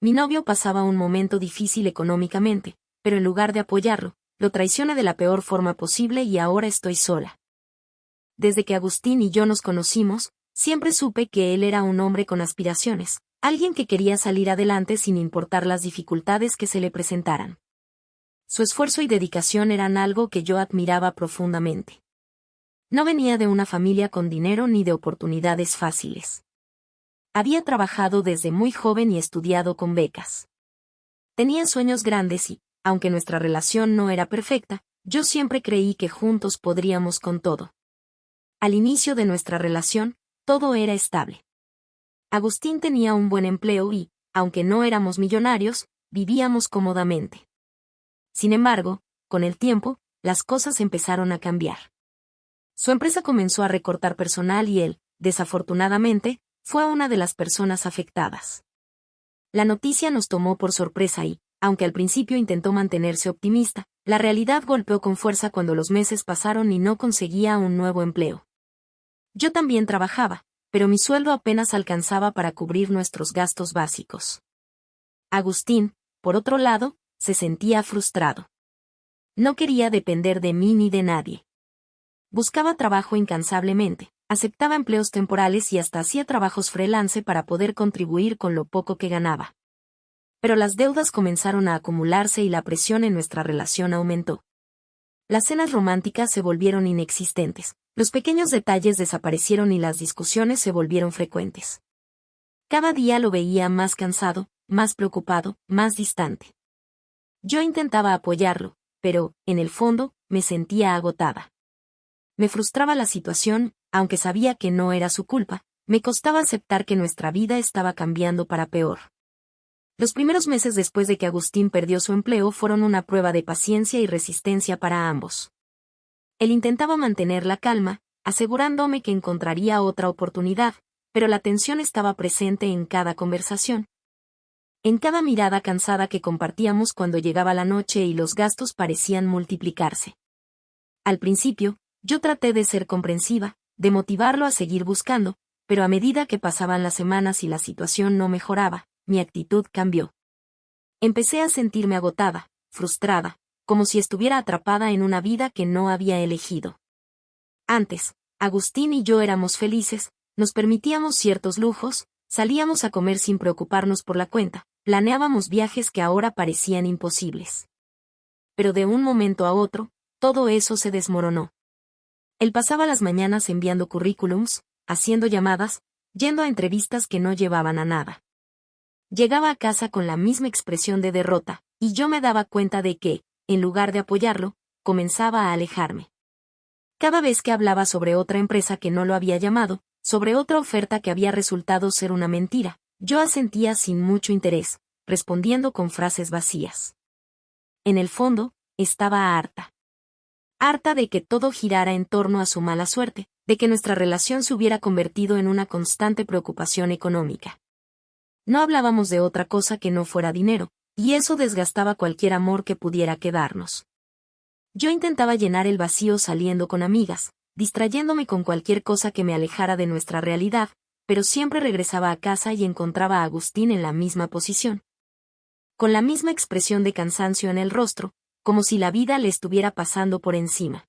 Mi novio pasaba un momento difícil económicamente, pero en lugar de apoyarlo, lo traicioné de la peor forma posible y ahora estoy sola. Desde que Agustín y yo nos conocimos, siempre supe que él era un hombre con aspiraciones, alguien que quería salir adelante sin importar las dificultades que se le presentaran. Su esfuerzo y dedicación eran algo que yo admiraba profundamente. No venía de una familia con dinero ni de oportunidades fáciles. Había trabajado desde muy joven y estudiado con becas. Tenía sueños grandes y, aunque nuestra relación no era perfecta, yo siempre creí que juntos podríamos con todo. Al inicio de nuestra relación, todo era estable. Agustín tenía un buen empleo y, aunque no éramos millonarios, vivíamos cómodamente. Sin embargo, con el tiempo, las cosas empezaron a cambiar. Su empresa comenzó a recortar personal y él, desafortunadamente, fue una de las personas afectadas. La noticia nos tomó por sorpresa y, aunque al principio intentó mantenerse optimista, la realidad golpeó con fuerza cuando los meses pasaron y no conseguía un nuevo empleo. Yo también trabajaba, pero mi sueldo apenas alcanzaba para cubrir nuestros gastos básicos. Agustín, por otro lado, se sentía frustrado. No quería depender de mí ni de nadie. Buscaba trabajo incansablemente, aceptaba empleos temporales y hasta hacía trabajos freelance para poder contribuir con lo poco que ganaba. Pero las deudas comenzaron a acumularse y la presión en nuestra relación aumentó. Las cenas románticas se volvieron inexistentes, los pequeños detalles desaparecieron y las discusiones se volvieron frecuentes. Cada día lo veía más cansado, más preocupado, más distante. Yo intentaba apoyarlo, pero, en el fondo, me sentía agotada. Me frustraba la situación, aunque sabía que no era su culpa, me costaba aceptar que nuestra vida estaba cambiando para peor. Los primeros meses después de que Agustín perdió su empleo fueron una prueba de paciencia y resistencia para ambos. Él intentaba mantener la calma, asegurándome que encontraría otra oportunidad, pero la tensión estaba presente en cada conversación. En cada mirada cansada que compartíamos cuando llegaba la noche y los gastos parecían multiplicarse. Al principio, yo traté de ser comprensiva, de motivarlo a seguir buscando, pero a medida que pasaban las semanas y la situación no mejoraba, mi actitud cambió. Empecé a sentirme agotada, frustrada, como si estuviera atrapada en una vida que no había elegido. Antes, Agustín y yo éramos felices, nos permitíamos ciertos lujos, salíamos a comer sin preocuparnos por la cuenta, planeábamos viajes que ahora parecían imposibles. Pero de un momento a otro, todo eso se desmoronó. Él pasaba las mañanas enviando currículums, haciendo llamadas, yendo a entrevistas que no llevaban a nada. Llegaba a casa con la misma expresión de derrota, y yo me daba cuenta de que, en lugar de apoyarlo, comenzaba a alejarme. Cada vez que hablaba sobre otra empresa que no lo había llamado, sobre otra oferta que había resultado ser una mentira, yo asentía sin mucho interés, respondiendo con frases vacías. En el fondo, estaba harta. Harta de que todo girara en torno a su mala suerte, de que nuestra relación se hubiera convertido en una constante preocupación económica. No hablábamos de otra cosa que no fuera dinero, y eso desgastaba cualquier amor que pudiera quedarnos. Yo intentaba llenar el vacío saliendo con amigas, distrayéndome con cualquier cosa que me alejara de nuestra realidad, pero siempre regresaba a casa y encontraba a Agustín en la misma posición. Con la misma expresión de cansancio en el rostro, como si la vida le estuviera pasando por encima.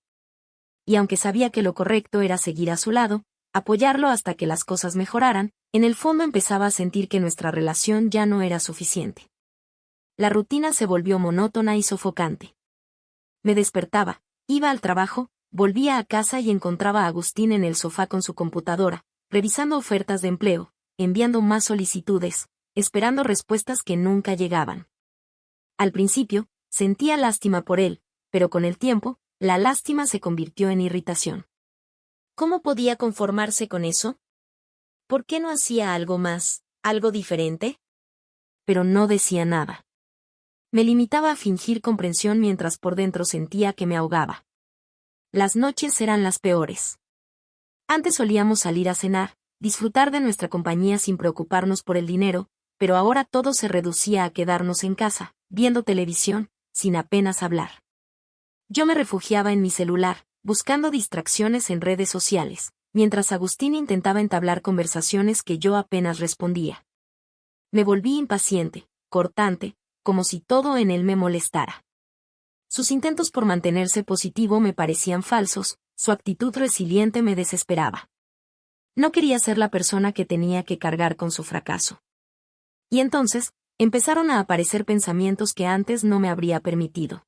Y aunque sabía que lo correcto era seguir a su lado, apoyarlo hasta que las cosas mejoraran, en el fondo empezaba a sentir que nuestra relación ya no era suficiente. La rutina se volvió monótona y sofocante. Me despertaba, iba al trabajo, volvía a casa y encontraba a Agustín en el sofá con su computadora, revisando ofertas de empleo, enviando más solicitudes, esperando respuestas que nunca llegaban. Al principio, sentía lástima por él, pero con el tiempo, la lástima se convirtió en irritación. ¿Cómo podía conformarse con eso? ¿Por qué no hacía algo más, algo diferente? Pero no decía nada. Me limitaba a fingir comprensión mientras por dentro sentía que me ahogaba. Las noches eran las peores. Antes solíamos salir a cenar, disfrutar de nuestra compañía sin preocuparnos por el dinero, pero ahora todo se reducía a quedarnos en casa, viendo televisión, sin apenas hablar. Yo me refugiaba en mi celular, buscando distracciones en redes sociales, mientras Agustín intentaba entablar conversaciones que yo apenas respondía. Me volví impaciente, cortante, como si todo en él me molestara. Sus intentos por mantenerse positivo me parecían falsos, su actitud resiliente me desesperaba. No quería ser la persona que tenía que cargar con su fracaso. Y entonces, empezaron a aparecer pensamientos que antes no me habría permitido.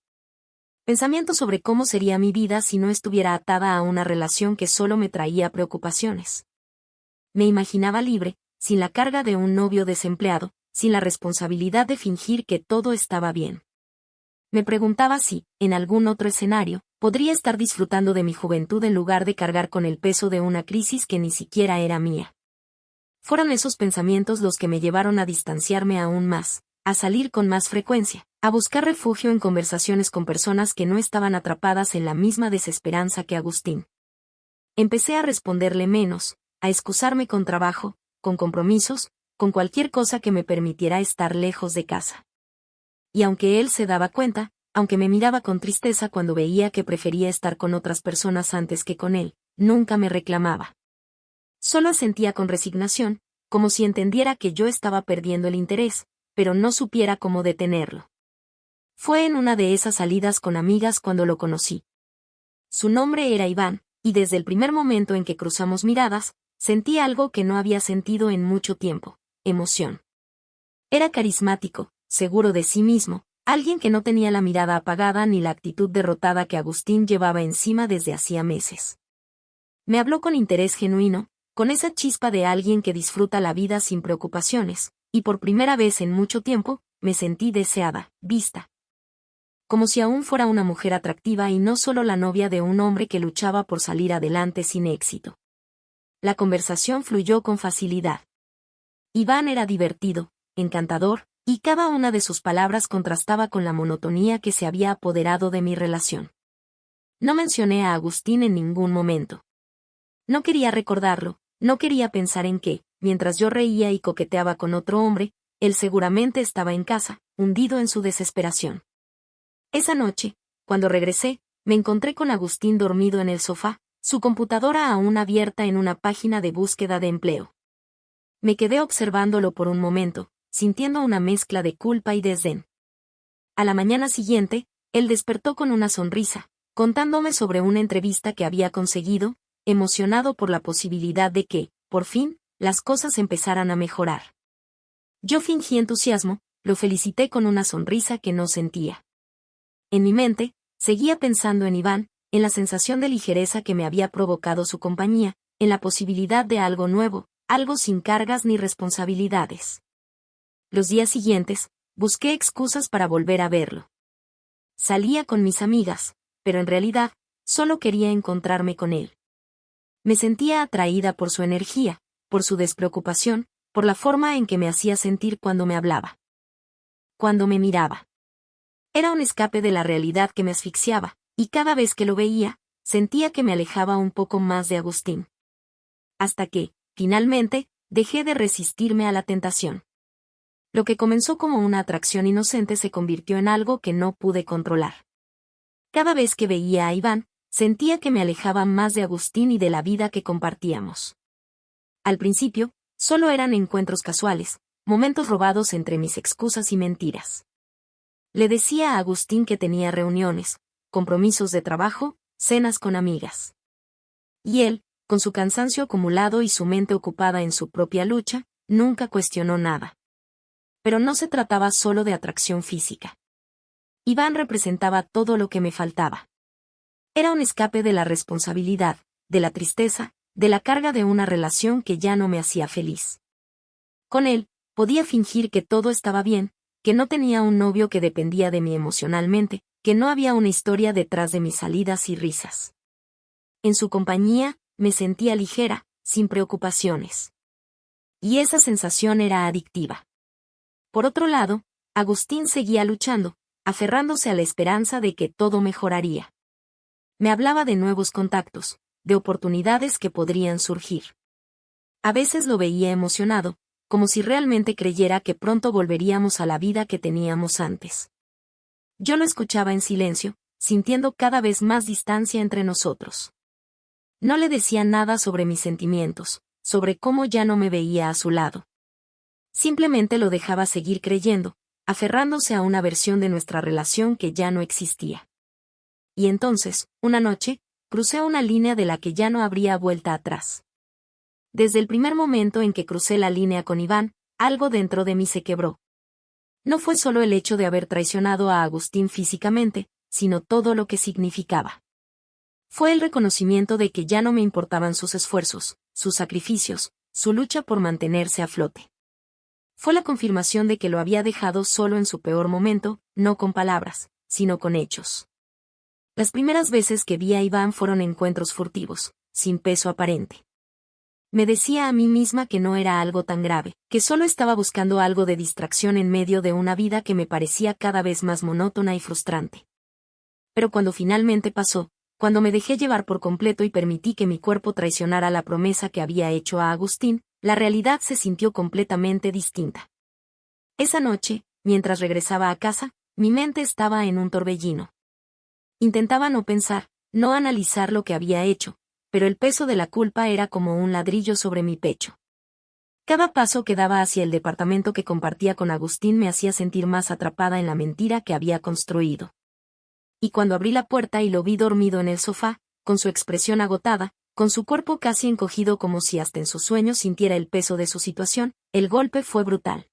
Pensamientos sobre cómo sería mi vida si no estuviera atada a una relación que solo me traía preocupaciones. Me imaginaba libre, sin la carga de un novio desempleado, sin la responsabilidad de fingir que todo estaba bien. Me preguntaba si, en algún otro escenario, podría estar disfrutando de mi juventud en lugar de cargar con el peso de una crisis que ni siquiera era mía. Fueron esos pensamientos los que me llevaron a distanciarme aún más, a salir con más frecuencia, a buscar refugio en conversaciones con personas que no estaban atrapadas en la misma desesperanza que Agustín. Empecé a responderle menos, a excusarme con trabajo, con compromisos, con cualquier cosa que me permitiera estar lejos de casa. Y aunque él se daba cuenta, aunque me miraba con tristeza cuando veía que prefería estar con otras personas antes que con él, nunca me reclamaba. Solo asentía con resignación, como si entendiera que yo estaba perdiendo el interés, pero no supiera cómo detenerlo. Fue en una de esas salidas con amigas cuando lo conocí. Su nombre era Iván, y desde el primer momento en que cruzamos miradas, sentí algo que no había sentido en mucho tiempo: emoción. Era carismático, seguro de sí mismo, alguien que no tenía la mirada apagada ni la actitud derrotada que Agustín llevaba encima desde hacía meses. Me habló con interés genuino, con esa chispa de alguien que disfruta la vida sin preocupaciones, y por primera vez en mucho tiempo, me sentí deseada, vista. Como si aún fuera una mujer atractiva y no solo la novia de un hombre que luchaba por salir adelante sin éxito. La conversación fluyó con facilidad. Iván era divertido, encantador, y cada una de sus palabras contrastaba con la monotonía que se había apoderado de mi relación. No mencioné a Agustín en ningún momento. No quería recordarlo, no quería pensar en que, mientras yo reía y coqueteaba con otro hombre, él seguramente estaba en casa, hundido en su desesperación. Esa noche, cuando regresé, me encontré con Agustín dormido en el sofá, su computadora aún abierta en una página de búsqueda de empleo. Me quedé observándolo por un momento, sintiendo una mezcla de culpa y desdén. A la mañana siguiente, él despertó con una sonrisa, contándome sobre una entrevista que había conseguido, emocionado por la posibilidad de que, por fin, las cosas empezaran a mejorar. Yo fingí entusiasmo, lo felicité con una sonrisa que no sentía. En mi mente, seguía pensando en Iván, en la sensación de ligereza que me había provocado su compañía, en la posibilidad de algo nuevo, algo sin cargas ni responsabilidades. Los días siguientes, busqué excusas para volver a verlo. Salía con mis amigas, pero en realidad, solo quería encontrarme con él. Me sentía atraída por su energía, por su despreocupación, por la forma en que me hacía sentir cuando me hablaba. Cuando me miraba. Era un escape de la realidad que me asfixiaba, y cada vez que lo veía, sentía que me alejaba un poco más de Agustín. Hasta que, finalmente, dejé de resistirme a la tentación. Lo que comenzó como una atracción inocente se convirtió en algo que no pude controlar. Cada vez que veía a Iván, sentía que me alejaba más de Agustín y de la vida que compartíamos. Al principio, solo eran encuentros casuales, momentos robados entre mis excusas y mentiras. Le decía a Agustín que tenía reuniones, compromisos de trabajo, cenas con amigas. Y él, con su cansancio acumulado y su mente ocupada en su propia lucha, nunca cuestionó nada. Pero no se trataba solo de atracción física. Iván representaba todo lo que me faltaba. Era un escape de la responsabilidad, de la tristeza, de la carga de una relación que ya no me hacía feliz. Con él, podía fingir que todo estaba bien, que no tenía un novio que dependía de mí emocionalmente, que no había una historia detrás de mis salidas y risas. En su compañía, me sentía ligera, sin preocupaciones. Y esa sensación era adictiva. Por otro lado, Agustín seguía luchando, aferrándose a la esperanza de que todo mejoraría. Me hablaba de nuevos contactos, de oportunidades que podrían surgir. A veces lo veía emocionado, como si realmente creyera que pronto volveríamos a la vida que teníamos antes. Yo lo escuchaba en silencio, sintiendo cada vez más distancia entre nosotros. No le decía nada sobre mis sentimientos, sobre cómo ya no me veía a su lado. Simplemente lo dejaba seguir creyendo, aferrándose a una versión de nuestra relación que ya no existía. Y entonces, una noche, crucé una línea de la que ya no habría vuelta atrás. Desde el primer momento en que crucé la línea con Iván, algo dentro de mí se quebró. No fue solo el hecho de haber traicionado a Agustín físicamente, sino todo lo que significaba. Fue el reconocimiento de que ya no me importaban sus esfuerzos, sus sacrificios, su lucha por mantenerse a flote. Fue la confirmación de que lo había dejado solo en su peor momento, no con palabras, sino con hechos. Las primeras veces que vi a Iván fueron encuentros furtivos, sin peso aparente. Me decía a mí misma que no era algo tan grave, que solo estaba buscando algo de distracción en medio de una vida que me parecía cada vez más monótona y frustrante. Pero cuando finalmente pasó, cuando me dejé llevar por completo y permití que mi cuerpo traicionara la promesa que había hecho a Agustín, la realidad se sintió completamente distinta. Esa noche, mientras regresaba a casa, mi mente estaba en un torbellino. Intentaba no pensar, no analizar lo que había hecho, pero el peso de la culpa era como un ladrillo sobre mi pecho. Cada paso que daba hacia el departamento que compartía con Agustín me hacía sentir más atrapada en la mentira que había construido. Y cuando abrí la puerta y lo vi dormido en el sofá, con su expresión agotada, con su cuerpo casi encogido como si hasta en sus sueños sintiera el peso de su situación, el golpe fue brutal.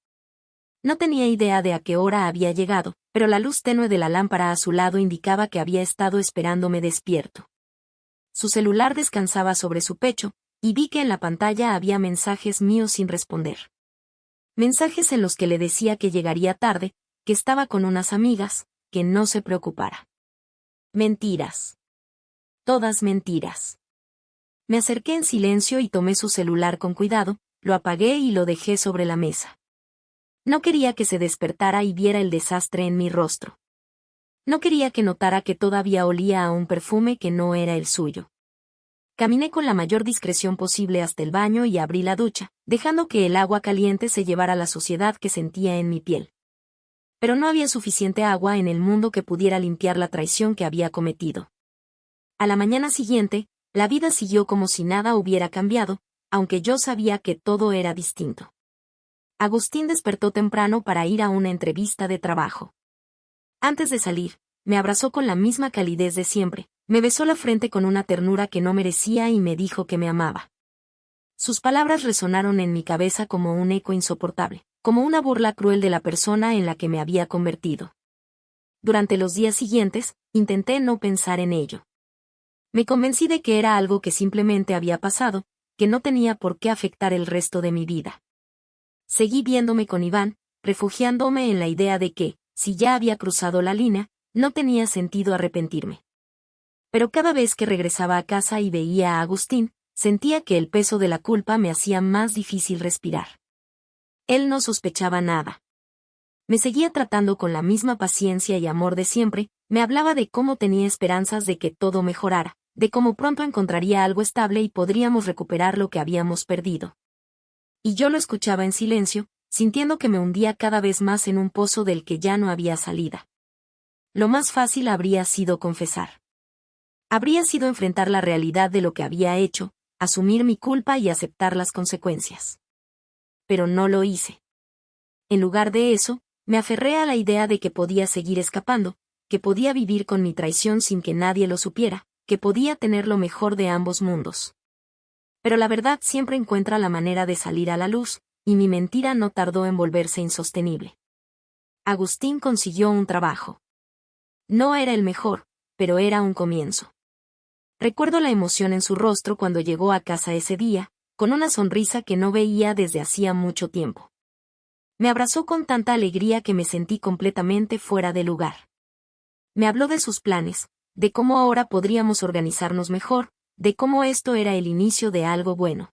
No tenía idea de a qué hora había llegado, pero la luz tenue de la lámpara a su lado indicaba que había estado esperándome despierto. Su celular descansaba sobre su pecho, y vi que en la pantalla había mensajes míos sin responder. Mensajes en los que le decía que llegaría tarde, que estaba con unas amigas, que no se preocupara. Mentiras. Todas mentiras. Me acerqué en silencio y tomé su celular con cuidado, lo apagué y lo dejé sobre la mesa. No quería que se despertara y viera el desastre en mi rostro. No quería que notara que todavía olía a un perfume que no era el suyo. Caminé con la mayor discreción posible hasta el baño y abrí la ducha, dejando que el agua caliente se llevara la suciedad que sentía en mi piel. Pero no había suficiente agua en el mundo que pudiera limpiar la traición que había cometido. A la mañana siguiente, la vida siguió como si nada hubiera cambiado, aunque yo sabía que todo era distinto. Agustín despertó temprano para ir a una entrevista de trabajo. Antes de salir, me abrazó con la misma calidez de siempre, me besó la frente con una ternura que no merecía y me dijo que me amaba. Sus palabras resonaron en mi cabeza como un eco insoportable, como una burla cruel de la persona en la que me había convertido. Durante los días siguientes, intenté no pensar en ello. Me convencí de que era algo que simplemente había pasado, que no tenía por qué afectar el resto de mi vida. Seguí viéndome con Iván, refugiándome en la idea de que, si ya había cruzado la línea, no tenía sentido arrepentirme. Pero cada vez que regresaba a casa y veía a Agustín, sentía que el peso de la culpa me hacía más difícil respirar. Él no sospechaba nada. Me seguía tratando con la misma paciencia y amor de siempre, me hablaba de cómo tenía esperanzas de que todo mejorara, de cómo pronto encontraría algo estable y podríamos recuperar lo que habíamos perdido. Y yo lo escuchaba en silencio, sintiendo que me hundía cada vez más en un pozo del que ya no había salida. Lo más fácil habría sido confesar. Habría sido enfrentar la realidad de lo que había hecho, asumir mi culpa y aceptar las consecuencias. Pero no lo hice. En lugar de eso, me aferré a la idea de que podía seguir escapando, que podía vivir con mi traición sin que nadie lo supiera, que podía tener lo mejor de ambos mundos. Pero la verdad siempre encuentra la manera de salir a la luz, y mi mentira no tardó en volverse insostenible. Agustín consiguió un trabajo. No era el mejor, pero era un comienzo. Recuerdo la emoción en su rostro cuando llegó a casa ese día, con una sonrisa que no veía desde hacía mucho tiempo. Me abrazó con tanta alegría que me sentí completamente fuera de lugar. Me habló de sus planes, de cómo ahora podríamos organizarnos mejor, de cómo esto era el inicio de algo bueno.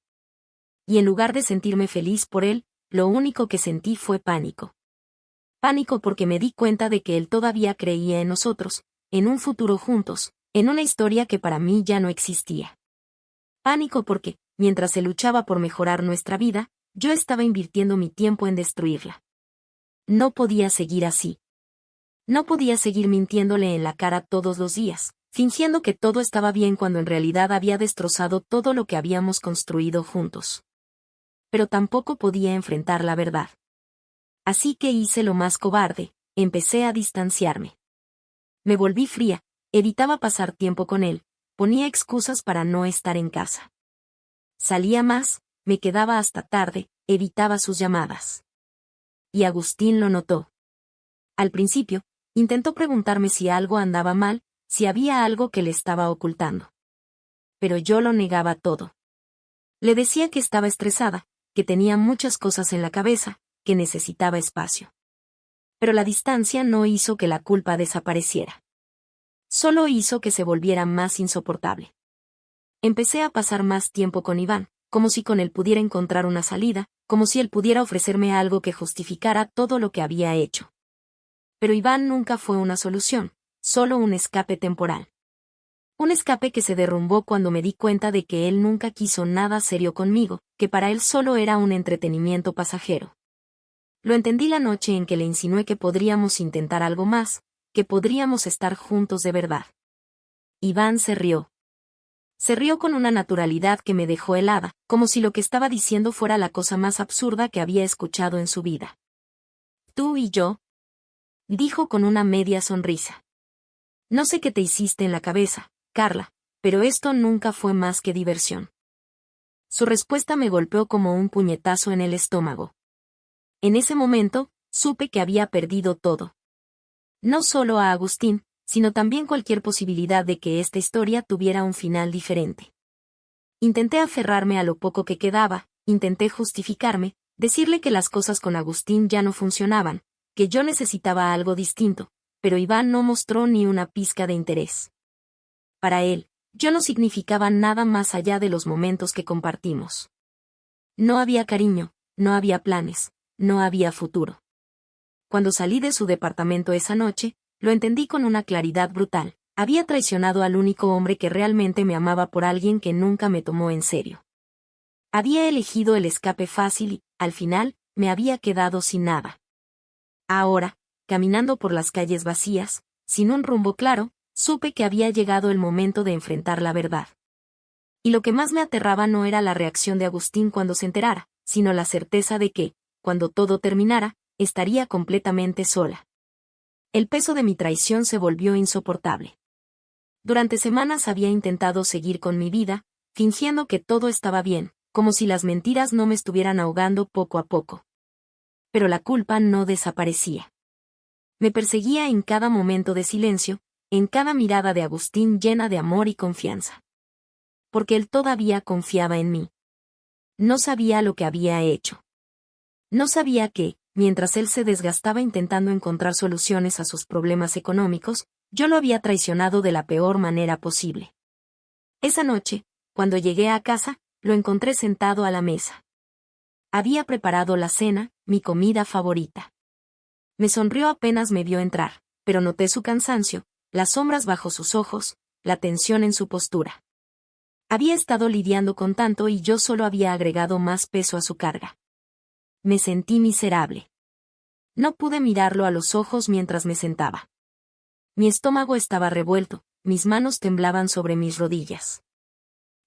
Y en lugar de sentirme feliz por él, lo único que sentí fue pánico. Pánico porque me di cuenta de que él todavía creía en nosotros, en un futuro juntos, en una historia que para mí ya no existía. Pánico porque, mientras se luchaba por mejorar nuestra vida, yo estaba invirtiendo mi tiempo en destruirla. No podía seguir así. No podía seguir mintiéndole en la cara todos los días, fingiendo que todo estaba bien cuando en realidad había destrozado todo lo que habíamos construido juntos. Pero tampoco podía enfrentar la verdad. Así que hice lo más cobarde, empecé a distanciarme. Me volví fría, evitaba pasar tiempo con él, ponía excusas para no estar en casa. Salía más, me quedaba hasta tarde, evitaba sus llamadas. Y Agustín lo notó. Al principio, intentó preguntarme si algo andaba mal, si había algo que le estaba ocultando. Pero yo lo negaba todo. Le decía que estaba estresada, que tenía muchas cosas en la cabeza, que necesitaba espacio. Pero la distancia no hizo que la culpa desapareciera. Solo hizo que se volviera más insoportable. Empecé a pasar más tiempo con Iván, como si con él pudiera encontrar una salida, como si él pudiera ofrecerme algo que justificara todo lo que había hecho. Pero Iván nunca fue una solución, solo un escape temporal. Un escape que se derrumbó cuando me di cuenta de que él nunca quiso nada serio conmigo, que para él solo era un entretenimiento pasajero. Lo entendí la noche en que le insinué que podríamos intentar algo más, que podríamos estar juntos de verdad. Iván se rió. Se rió con una naturalidad que me dejó helada, como si lo que estaba diciendo fuera la cosa más absurda que había escuchado en su vida. «¿Tú y yo?», dijo con una media sonrisa. «No sé qué te hiciste en la cabeza, Carla, pero esto nunca fue más que diversión». Su respuesta me golpeó como un puñetazo en el estómago. En ese momento, supe que había perdido todo. No solo a Agustín, sino también cualquier posibilidad de que esta historia tuviera un final diferente. Intenté aferrarme a lo poco que quedaba, intenté justificarme, decirle que las cosas con Agustín ya no funcionaban, que yo necesitaba algo distinto, pero Iván no mostró ni una pizca de interés. Para él, yo no significaba nada más allá de los momentos que compartimos. No había cariño, no había planes, no había futuro. Cuando salí de su departamento esa noche, lo entendí con una claridad brutal. Había traicionado al único hombre que realmente me amaba por alguien que nunca me tomó en serio. Había elegido el escape fácil y, al final, me había quedado sin nada. Ahora, caminando por las calles vacías, sin un rumbo claro, supe que había llegado el momento de enfrentar la verdad. Y lo que más me aterraba no era la reacción de Agustín cuando se enterara, sino la certeza de que, cuando todo terminara, estaría completamente sola. El peso de mi traición se volvió insoportable. Durante semanas había intentado seguir con mi vida, fingiendo que todo estaba bien, como si las mentiras no me estuvieran ahogando poco a poco. Pero la culpa no desaparecía. Me perseguía en cada momento de silencio, en cada mirada de Agustín llena de amor y confianza. Porque él todavía confiaba en mí. No sabía lo que había hecho. No sabía que, mientras él se desgastaba intentando encontrar soluciones a sus problemas económicos, yo lo había traicionado de la peor manera posible. Esa noche, cuando llegué a casa, lo encontré sentado a la mesa. Había preparado la cena, mi comida favorita. Me sonrió apenas me vio entrar, pero noté su cansancio, las sombras bajo sus ojos, la tensión en su postura. Había estado lidiando con tanto y yo solo había agregado más peso a su carga. Me sentí miserable. No pude mirarlo a los ojos mientras me sentaba. Mi estómago estaba revuelto, mis manos temblaban sobre mis rodillas.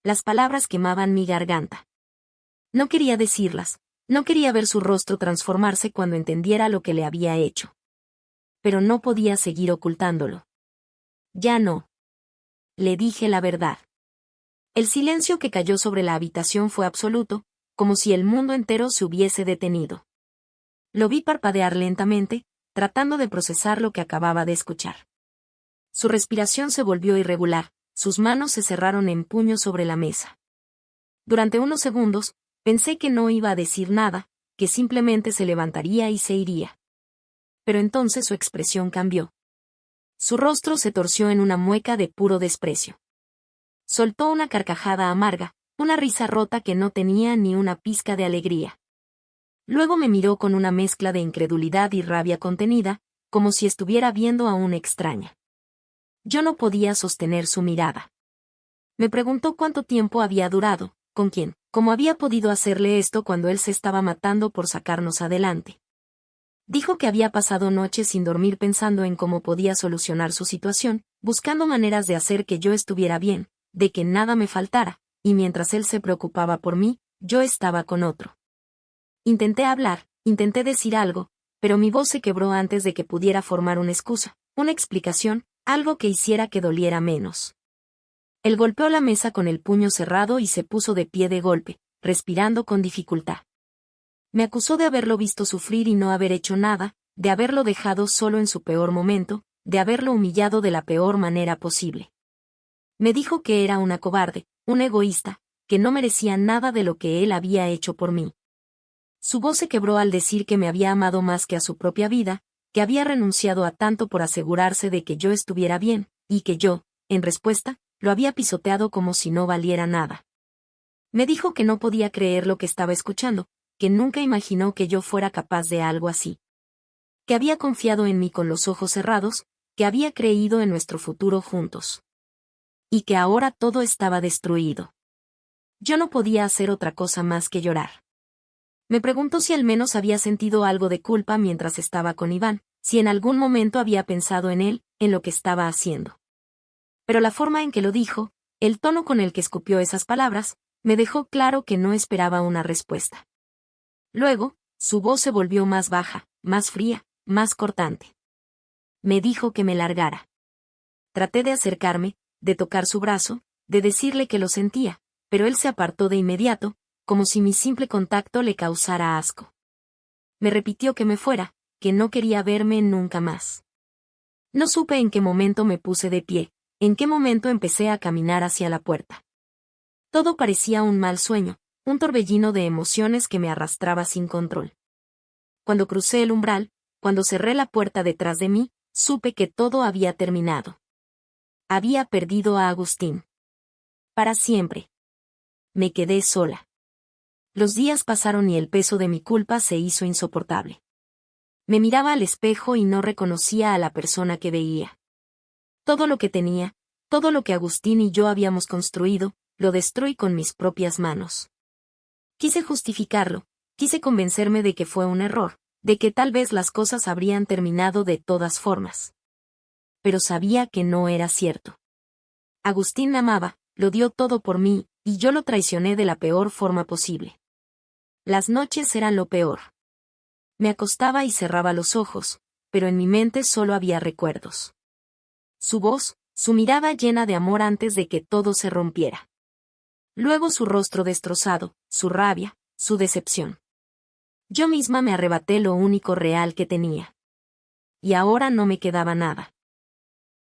Las palabras quemaban mi garganta. No quería decirlas, no quería ver su rostro transformarse cuando entendiera lo que le había hecho. Pero no podía seguir ocultándolo. Ya no. Le dije la verdad. El silencio que cayó sobre la habitación fue absoluto, como si el mundo entero se hubiese detenido. Lo vi parpadear lentamente, tratando de procesar lo que acababa de escuchar. Su respiración se volvió irregular, sus manos se cerraron en puños sobre la mesa. Durante unos segundos, pensé que no iba a decir nada, que simplemente se levantaría y se iría. Pero entonces su expresión cambió. Su rostro se torció en una mueca de puro desprecio. Soltó una carcajada amarga, una risa rota que no tenía ni una pizca de alegría. Luego me miró con una mezcla de incredulidad y rabia contenida, como si estuviera viendo a una extraña. Yo no podía sostener su mirada. Me preguntó cuánto tiempo había durado, con quién, cómo había podido hacerle esto cuando él se estaba matando por sacarnos adelante. Dijo que había pasado noches sin dormir pensando en cómo podía solucionar su situación, buscando maneras de hacer que yo estuviera bien, de que nada me faltara, y mientras él se preocupaba por mí, yo estaba con otro. Intenté hablar, intenté decir algo, pero mi voz se quebró antes de que pudiera formar una excusa, una explicación, algo que hiciera que doliera menos. Él golpeó la mesa con el puño cerrado y se puso de pie de golpe, respirando con dificultad. Me acusó de haberlo visto sufrir y no haber hecho nada, de haberlo dejado solo en su peor momento, de haberlo humillado de la peor manera posible. Me dijo que era una cobarde, un egoísta, que no merecía nada de lo que él había hecho por mí. Su voz se quebró al decir que me había amado más que a su propia vida, que había renunciado a tanto por asegurarse de que yo estuviera bien, y que yo, en respuesta, lo había pisoteado como si no valiera nada. Me dijo que no podía creer lo que estaba escuchando, que nunca imaginó que yo fuera capaz de algo así. Que había confiado en mí con los ojos cerrados, que había creído en nuestro futuro juntos. Y que ahora todo estaba destruido. Yo no podía hacer otra cosa más que llorar. Me preguntó si al menos había sentido algo de culpa mientras estaba con Iván, si en algún momento había pensado en él, en lo que estaba haciendo. Pero la forma en que lo dijo, el tono con el que escupió esas palabras, me dejó claro que no esperaba una respuesta. Luego, su voz se volvió más baja, más fría, más cortante. Me dijo que me largara. Traté de acercarme, de tocar su brazo, de decirle que lo sentía, pero él se apartó de inmediato, como si mi simple contacto le causara asco. Me repitió que me fuera, que no quería verme nunca más. No supe en qué momento me puse de pie, en qué momento empecé a caminar hacia la puerta. Todo parecía un mal sueño, un torbellino de emociones que me arrastraba sin control. Cuando crucé el umbral, cuando cerré la puerta detrás de mí, supe que todo había terminado. Había perdido a Agustín. Para siempre. Me quedé sola. Los días pasaron y el peso de mi culpa se hizo insoportable. Me miraba al espejo y no reconocía a la persona que veía. Todo lo que tenía, todo lo que Agustín y yo habíamos construido, lo destruí con mis propias manos. Quise justificarlo, quise convencerme de que fue un error, de que tal vez las cosas habrían terminado de todas formas. Pero sabía que no era cierto. Agustín me amaba, lo dio todo por mí, y yo lo traicioné de la peor forma posible. Las noches eran lo peor. Me acostaba y cerraba los ojos, pero en mi mente solo había recuerdos. Su voz, su mirada llena de amor antes de que todo se rompiera. Luego su rostro destrozado, su rabia, su decepción. Yo misma me arrebaté lo único real que tenía. Y ahora no me quedaba nada.